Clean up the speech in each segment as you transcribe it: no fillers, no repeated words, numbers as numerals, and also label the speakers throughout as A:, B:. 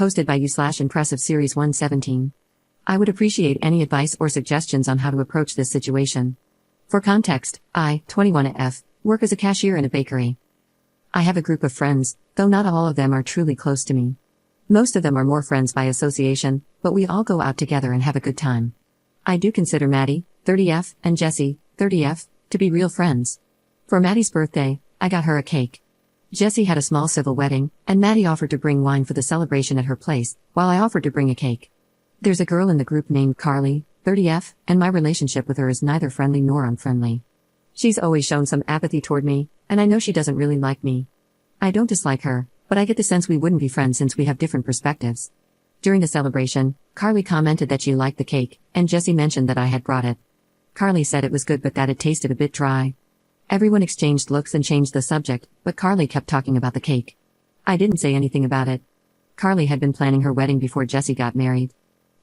A: Posted by you/Impressive Series 117. I would appreciate any advice or suggestions on how to approach this situation. For context, I, 21F, work as a cashier in a bakery. I have a group of friends, though not all of them are truly close to me. Most of them are more friends by association, but we all go out together and have a good time. I do consider Maddie, 30F, and Jessie, 30F, to be real friends. For Maddie's birthday, I got her a cake. Jessie had a small civil wedding, and Maddie offered to bring wine for the celebration at her place, while I offered to bring a cake. There's a girl in the group named Carly, 30F, and my relationship with her is neither friendly nor unfriendly. She's always shown some apathy toward me, and I know she doesn't really like me. I don't dislike her, but I get the sense we wouldn't be friends since we have different perspectives. During the celebration, Carly commented that she liked the cake, and Jessie mentioned that I had brought it. Carly said it was good but that it tasted a bit dry. Everyone exchanged looks and changed the subject, but Carly kept talking about the cake. I didn't say anything about it. Carly had been planning her wedding before Jessie got married.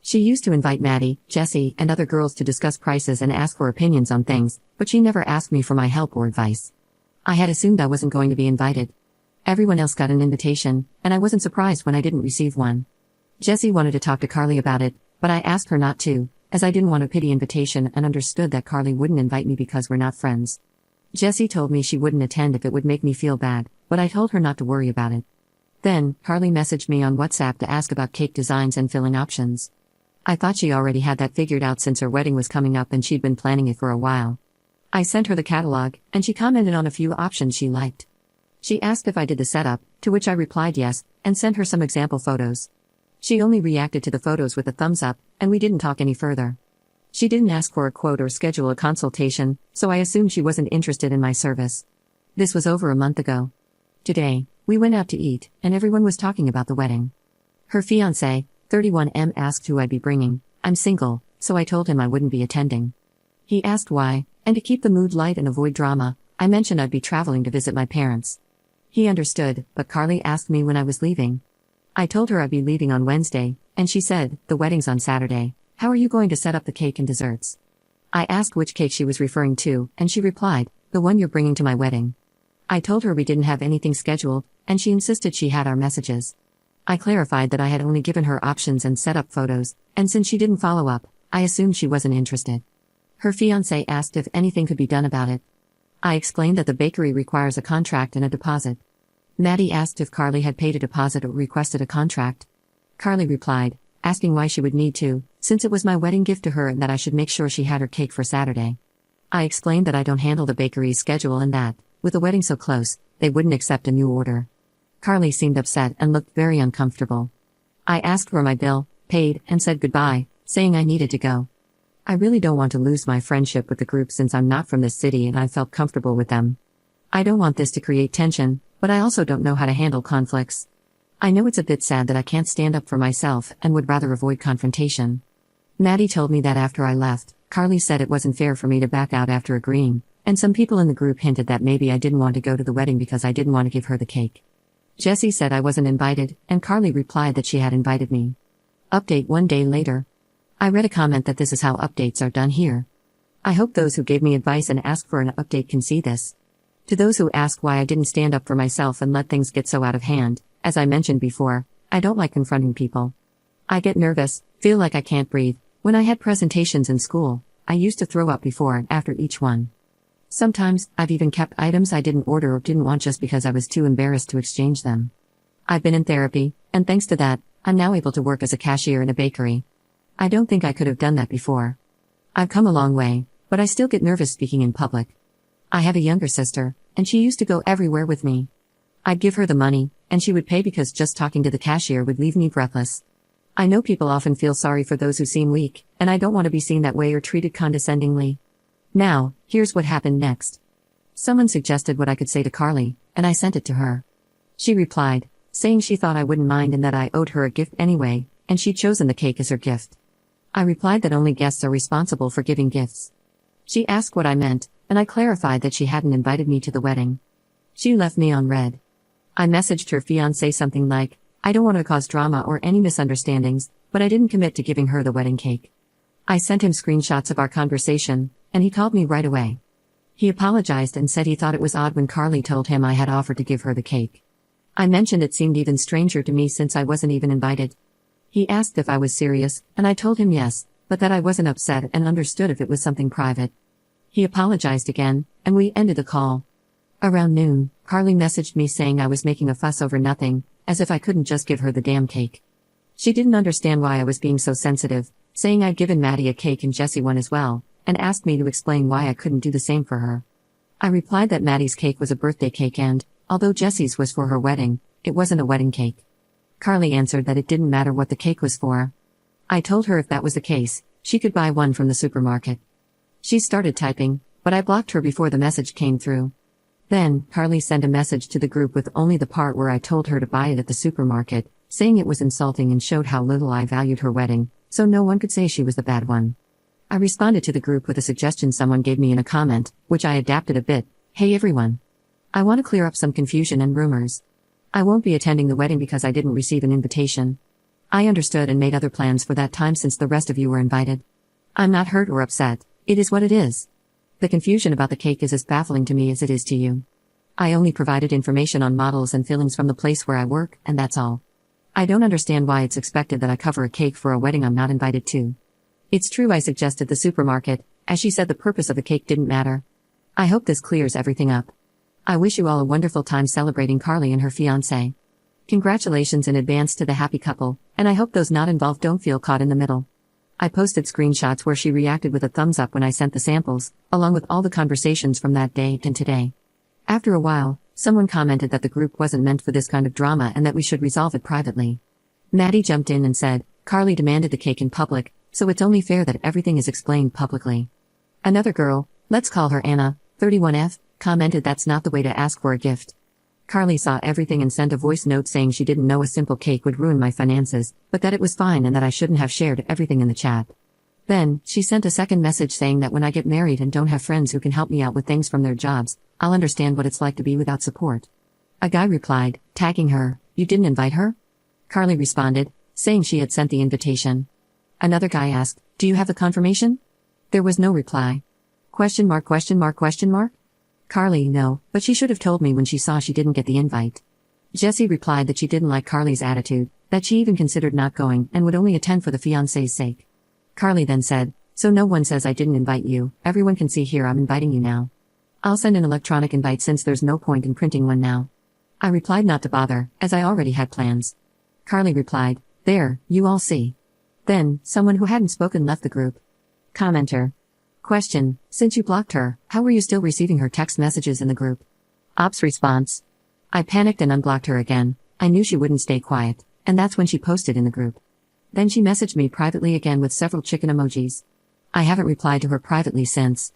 A: She used to invite Maddie, Jessie, and other girls to discuss prices and ask for opinions on things, but she never asked me for my help or advice. I had assumed I wasn't going to be invited. Everyone else got an invitation, and I wasn't surprised when I didn't receive one. Jessie wanted to talk to Carly about it, but I asked her not to, as I didn't want a pity invitation and understood that Carly wouldn't invite me because we're not friends. Jessie told me she wouldn't attend if it would make me feel bad, but I told her not to worry about it. Then, Carly messaged me on WhatsApp to ask about cake designs and filling options. I thought she already had that figured out since her wedding was coming up and she'd been planning it for a while. I sent her the catalog, and she commented on a few options she liked. She asked if I did the setup, to which I replied yes, and sent her some example photos. She only reacted to the photos with a thumbs up, and we didn't talk any further. She didn't ask for a quote or schedule a consultation, so I assumed she wasn't interested in my service. This was over a month ago. Today, we went out to eat, and everyone was talking about the wedding. Her fiancé, 31M, asked who I'd be bringing. I'm single, so I told him I wouldn't be attending. He asked why, and to keep the mood light and avoid drama, I mentioned I'd be traveling to visit my parents. He understood, but Carly asked me when I was leaving. I told her I'd be leaving on Wednesday, and she said, "The wedding's on Saturday. How are you going to set up the cake and desserts?" I asked which cake she was referring to, and she replied, "The one you're bringing to my wedding." I told her we didn't have anything scheduled, and she insisted she had our messages. I clarified that I had only given her options and set up photos, and since she didn't follow up, I assumed she wasn't interested. Her fiancé asked if anything could be done about it. I explained that the bakery requires a contract and a deposit. Maddie asked if Carly had paid a deposit or requested a contract. Carly replied, asking why she would need to, since it was my wedding gift to her and that I should make sure she had her cake for Saturday. I explained that I don't handle the bakery's schedule and that, with the wedding so close, they wouldn't accept a new order. Carly seemed upset and looked very uncomfortable. I asked for my bill, paid, and said goodbye, saying I needed to go. I really don't want to lose my friendship with the group since I'm not from this city and I felt comfortable with them. I don't want this to create tension, but I also don't know how to handle conflicts. I know it's a bit sad that I can't stand up for myself and would rather avoid confrontation. Maddie told me that after I left, Carly said it wasn't fair for me to back out after agreeing, and some people in the group hinted that maybe I didn't want to go to the wedding because I didn't want to give her the cake. Jessie said I wasn't invited, and Carly replied that she had invited me. Update 1 day later. I read a comment that this is how updates are done here. I hope those who gave me advice and asked for an update can see this. To those who ask why I didn't stand up for myself and let things get so out of hand, as I mentioned before, I don't like confronting people. I get nervous, feel like I can't breathe. When I had presentations in school, I used to throw up before and after each one. Sometimes, I've even kept items I didn't order or didn't want just because I was too embarrassed to exchange them. I've been in therapy, and thanks to that, I'm now able to work as a cashier in a bakery. I don't think I could have done that before. I've come a long way, but I still get nervous speaking in public. I have a younger sister, and she used to go everywhere with me. I'd give her the money, and she would pay because just talking to the cashier would leave me breathless. I know people often feel sorry for those who seem weak, and I don't want to be seen that way or treated condescendingly. Now, here's what happened next. Someone suggested what I could say to Carly, and I sent it to her. She replied, saying she thought I wouldn't mind and that I owed her a gift anyway, and she'd chosen the cake as her gift. I replied that only guests are responsible for giving gifts. She asked what I meant, and I clarified that she hadn't invited me to the wedding. She left me on red. I messaged her fiancé something like, I don't want to cause drama or any misunderstandings, but I didn't commit to giving her the wedding cake. I sent him screenshots of our conversation, and he called me right away. He apologized and said he thought it was odd when Carly told him I had offered to give her the cake. I mentioned it seemed even stranger to me since I wasn't even invited. He asked if I was serious, and I told him yes, but that I wasn't upset and understood if it was something private. He apologized again, and we ended the call. Around noon, Carly messaged me saying I was making a fuss over nothing, as if I couldn't just give her the damn cake. She didn't understand why I was being so sensitive, saying I'd given Maddie a cake and Jessie one as well, and asked me to explain why I couldn't do the same for her. I replied that Maddie's cake was a birthday cake and, although Jessie's was for her wedding, it wasn't a wedding cake. Carly answered that it didn't matter what the cake was for. I told her if that was the case, she could buy one from the supermarket. She started typing, but I blocked her before the message came through. Then, Carly sent a message to the group with only the part where I told her to buy it at the supermarket, saying it was insulting and showed how little I valued her wedding, so no one could say she was the bad one. I responded to the group with a suggestion someone gave me in a comment, which I adapted a bit. Hey everyone. I want to clear up some confusion and rumors. I won't be attending the wedding because I didn't receive an invitation. I understood and made other plans for that time since the rest of you were invited. I'm not hurt or upset, it is what it is. The confusion about the cake is as baffling to me as it is to you. I only provided information on models and fillings from the place where I work, and that's all. I don't understand why it's expected that I cover a cake for a wedding I'm not invited to. It's true I suggested the supermarket, as she said the purpose of the cake didn't matter. I hope this clears everything up. I wish you all a wonderful time celebrating Carly and her fiancé. Congratulations in advance to the happy couple, and I hope those not involved don't feel caught in the middle. I posted screenshots where she reacted with a thumbs up when I sent the samples, along with all the conversations from that day and today. After a while, someone commented that the group wasn't meant for this kind of drama and that we should resolve it privately. Maddie jumped in and said, Carly demanded the cake in public, so it's only fair that everything is explained publicly. Another girl, let's call her Anna, 31F, commented that's not the way to ask for a gift. Carly saw everything and sent a voice note saying she didn't know a simple cake would ruin my finances, but that it was fine and that I shouldn't have shared everything in the chat. Then, she sent a second message saying that when I get married and don't have friends who can help me out with things from their jobs, I'll understand what it's like to be without support. A guy replied, tagging her, you didn't invite her? Carly responded, saying she had sent the invitation. Another guy asked, do you have the confirmation? There was no reply. Question mark? Carly, no, but she should have told me when she saw she didn't get the invite. Jessie replied that she didn't like Carly's attitude, that she even considered not going and would only attend for the fiancé's sake. Carly then said, so no one says I didn't invite you, everyone can see here I'm inviting you now. I'll send an electronic invite since there's no point in printing one now. I replied not to bother, as I already had plans. Carly replied, there, you all see. Then, someone who hadn't spoken left the group. Commenter. Question, since you blocked her, how were you still receiving her text messages in the group? Ops response. I panicked and unblocked her again, I knew she wouldn't stay quiet, and that's when she posted in the group. Then she messaged me privately again with several chicken emojis. I haven't replied to her privately since.